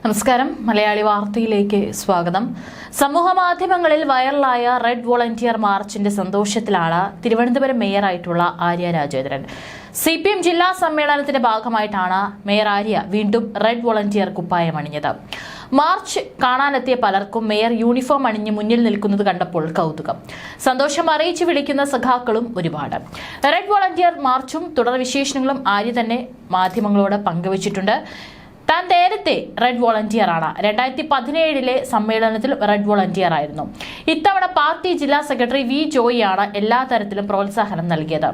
നമസ്കാരം. മലയാളി വാർത്തയിലേക്ക് സ്വാഗതം. സമൂഹമാധ്യമങ്ങളിൽ വൈറലായ റെഡ് വോളണ്ടിയർ മാർച്ചിന്റെ സന്തോഷത്തിലാണ് തിരുവനന്തപുരം മേയറായിട്ടുള്ള ആര്യ രാജേന്ദ്രൻ. CPM ജില്ലാ സമ്മേളനത്തിന്റെ ഭാഗമായിട്ടാണ് മേയർ ആര്യ വീണ്ടും റെഡ് വോളണ്ടിയർ കുപ്പായം അണിഞ്ഞത്. മാർച്ച് കാണാനെത്തിയ പലർക്കും മേയർ യൂണിഫോം അണിഞ്ഞ് മുന്നിൽ നിൽക്കുന്നത് കണ്ടപ്പോൾ കൗതുകം. സന്തോഷം അറിയിച്ചു വിളിക്കുന്ന സഖാക്കളും ഒരുപാട്. റെഡ് വോളണ്ടിയർ മാർച്ചും തുടർ വിശേഷങ്ങളും ആര്യ തന്നെ മാധ്യമങ്ങളോട് പങ്കുവച്ചിട്ടുണ്ട്. താൻ നേരത്തെ റെഡ് വോളണ്ടിയർ ആണ്. 2017 സമ്മേളനത്തിൽ റെഡ് വോളണ്ടിയർ ആയിരുന്നു. ഇത്തവണ പാർട്ടി ജില്ലാ സെക്രട്ടറി വി ജോയിയാണ് എല്ലാ തരത്തിലും പ്രോത്സാഹനം നൽകിയത്.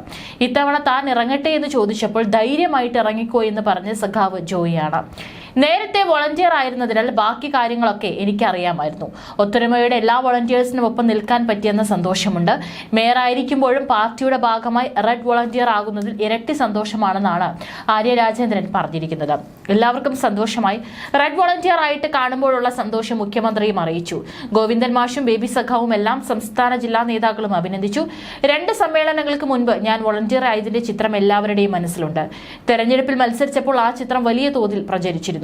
ഇത്തവണ താൻ ഇറങ്ങട്ടെ എന്ന് ചോദിച്ചപ്പോൾ ധൈര്യമായിട്ട് ഇറങ്ങിക്കോ എന്ന് പറഞ്ഞ സഖാവ് ജോയിയാണ്. നേരത്തെ വോളണ്ടിയർ ആയിരുന്നതിനാൽ ബാക്കി കാര്യങ്ങളൊക്കെ എനിക്കറിയാമായിരുന്നു. ഒത്തൊരുമയുടെ എല്ലാ വോളണ്ടിയേഴ്സിനും ഒപ്പം നിൽക്കാൻ പറ്റിയെന്ന സന്തോഷമുണ്ട്. മേയറായിരിക്കുമ്പോഴും പാർട്ടിയുടെ ഭാഗമായി റെഡ് വോളണ്ടിയർ ആകുന്നതിൽ ഇരട്ടി സന്തോഷമാണെന്നാണ് ആര്യ രാജേന്ദ്രൻ പറഞ്ഞിരിക്കുന്നത്. എല്ലാവർക്കും സന്തോഷമായി. റെഡ് വോളണ്ടിയർ ആയിട്ട് കാണുമ്പോഴുള്ള സന്തോഷം മുഖ്യമന്ത്രിയും അറിയിച്ചു. ഗോവിന്ദൻ മാഷും ബേബി സഖാവും എല്ലാം സംസ്ഥാന ജില്ലാ നേതാക്കളും അഭിനന്ദിച്ചു. 2 സമ്മേളനങ്ങൾക്ക് മുൻപ് ഞാൻ വോളണ്ടിയർ ആയതിന്റെ ചിത്രം എല്ലാവരുടെയും മനസ്സിലുണ്ട്. തെരഞ്ഞെടുപ്പിൽ മത്സരിച്ചപ്പോൾ ആ ചിത്രം വലിയ തോതിൽ പ്രചരിച്ചിരുന്നു.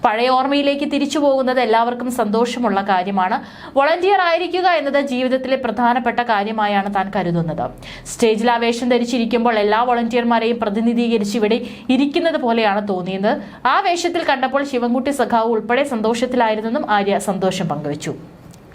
പഴയ ഓർമ്മയിലേക്ക് തിരിച്ചു പോകുന്നത് എല്ലാവർക്കും സന്തോഷമുള്ള കാര്യമാണ്. വോളണ്ടിയർ ആയിരിക്കുക എന്നത് ജീവിതത്തിലെ പ്രധാനപ്പെട്ട കാര്യമായാണ് താൻ കരുതുന്നത്. സ്റ്റേജിൽ ആവേശം ധരിച്ചിരിക്കുമ്പോൾ എല്ലാ വോളണ്ടിയർമാരെയും പ്രതിനിധീകരിച്ച് ഇവിടെ ഇരിക്കുന്നത് പോലെയാണ് തോന്നിയത്. ആ വേഷത്തിൽ കണ്ടപ്പോൾ ശിവൻകുട്ടി സഖാവ് ഉൾപ്പെടെ സന്തോഷത്തിലായിരുന്നെന്നും ആര്യ സന്തോഷം പങ്കുവച്ചു.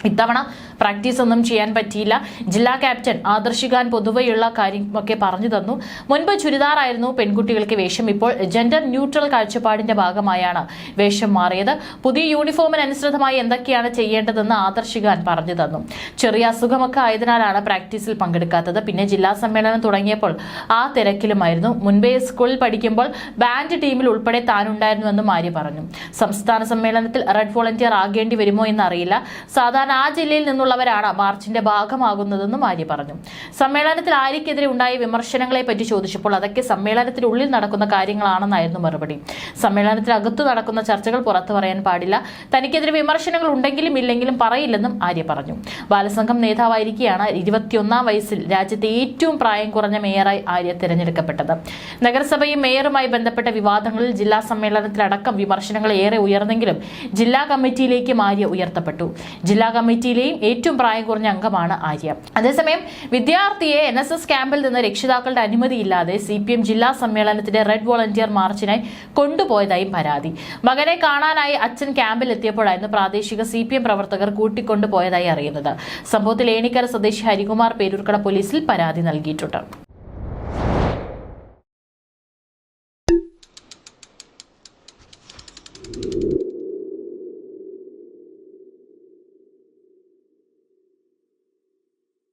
ഇത്തവണ പ്രാക്ടീസ് ഒന്നും ചെയ്യാൻ പറ്റിയില്ല. ജില്ലാ ക്യാപ്റ്റൻ ആദർശികാൻ പൊതുവെയുള്ള കാര്യമൊക്കെ പറഞ്ഞു തന്നു. മുൻപ് ചുരിദാറായിരുന്നു പെൺകുട്ടികൾക്ക് വേഷം. ഇപ്പോൾ ജെൻഡർ ന്യൂട്രൽ കാഴ്ചപ്പാടിന്റെ ഭാഗമായാണ് വേഷം മാറിയത്. പുതിയ യൂണിഫോമിനനുസൃതമായി എന്തൊക്കെയാണ് ചെയ്യേണ്ടതെന്ന് ആദർശികാൻ പറഞ്ഞു തന്നു. ചെറിയ അസുഖമൊക്കെ ആയതിനാലാണ് പ്രാക്ടീസിൽ പങ്കെടുക്കാത്തത്. പിന്നെ ജില്ലാ സമ്മേളനം തുടങ്ങിയപ്പോൾ ആ തിരക്കിലുമായിരുന്നു. മുൻപേ സ്കൂളിൽ പഠിക്കുമ്പോൾ ബാൻഡ് ടീമിൽ ഉൾപ്പെടെ താനുണ്ടായിരുന്നുവെന്നും ആര്യ പറഞ്ഞു. സംസ്ഥാന സമ്മേളനത്തിൽ റെഡ് വോളണ്ടിയർ ആകേണ്ടി വരുമോ എന്നറിയില്ല. സാധാരണ ആ ജില്ലയിൽ നിന്നുള്ളവരാണ് മാർച്ചിന്റെ ഭാഗമാകുന്നതെന്നും ആര്യ പറഞ്ഞു. സമ്മേളനത്തിൽ ആര്യക്കെതിരെ ഉണ്ടായ വിമർശനങ്ങളെ പറ്റി ചോദിച്ചപ്പോൾ അതൊക്കെ സമ്മേളനത്തിനുള്ളിൽ നടക്കുന്ന കാര്യങ്ങളാണെന്നായിരുന്നു മറുപടി. സമ്മേളനത്തിനകത്തു നടക്കുന്ന ചർച്ചകൾ പുറത്തു പറയാൻ പാടില്ല. തനിക്കെതിരെ വിമർശനങ്ങൾ ഉണ്ടെങ്കിലും ഇല്ലെങ്കിലും പറയില്ലെന്നും ആര്യ പറഞ്ഞു. ബാലസംഘം നേതാവായിരിക്കെയാണ് 21ാം വയസ്സിൽ രാജ്യത്തെ ഏറ്റവും പ്രായം കുറഞ്ഞ മേയറായി ആര്യ തിരഞ്ഞെടുക്കപ്പെട്ടത്. നഗരസഭയും മേയറുമായി ബന്ധപ്പെട്ട വിവാദങ്ങളിൽ ജില്ലാ സമ്മേളനത്തിലടക്കം വിമർശനങ്ങൾ ഏറെ ഉയർന്നെങ്കിലും ജില്ലാ കമ്മിറ്റിയിലേക്കും ആര്യ ഉയർത്തപ്പെട്ടു. ജില്ലാ കമ്മിറ്റിയിലെയും ഏറ്റവും പ്രായം കുറഞ്ഞ അംഗമാണ് ആര്യ. അതേസമയം വിദ്യാർത്ഥിയെ NSS ക്യാമ്പിൽ നിന്ന് രക്ഷിതാക്കളുടെ അനുമതിയില്ലാതെ CPM ജില്ലാ സമ്മേളനത്തിന്റെ റെഡ് വോളണ്ടിയർ മാർച്ചിനായി കൊണ്ടുപോയതായും പരാതി. മകനെ കാണാനായി അച്ഛൻ ക്യാമ്പിൽ എത്തിയപ്പോഴായിരുന്നു പ്രാദേശിക CPM പ്രവർത്തകർ കൂട്ടിക്കൊണ്ടുപോയതായി അറിയുന്നത്. സംഭവത്തിൽ ഏണിക്കര സ്വദേശി ഹരികുമാർ പേരൂർക്കട പോലീസിൽ പരാതി നൽകിയിട്ടുണ്ട്.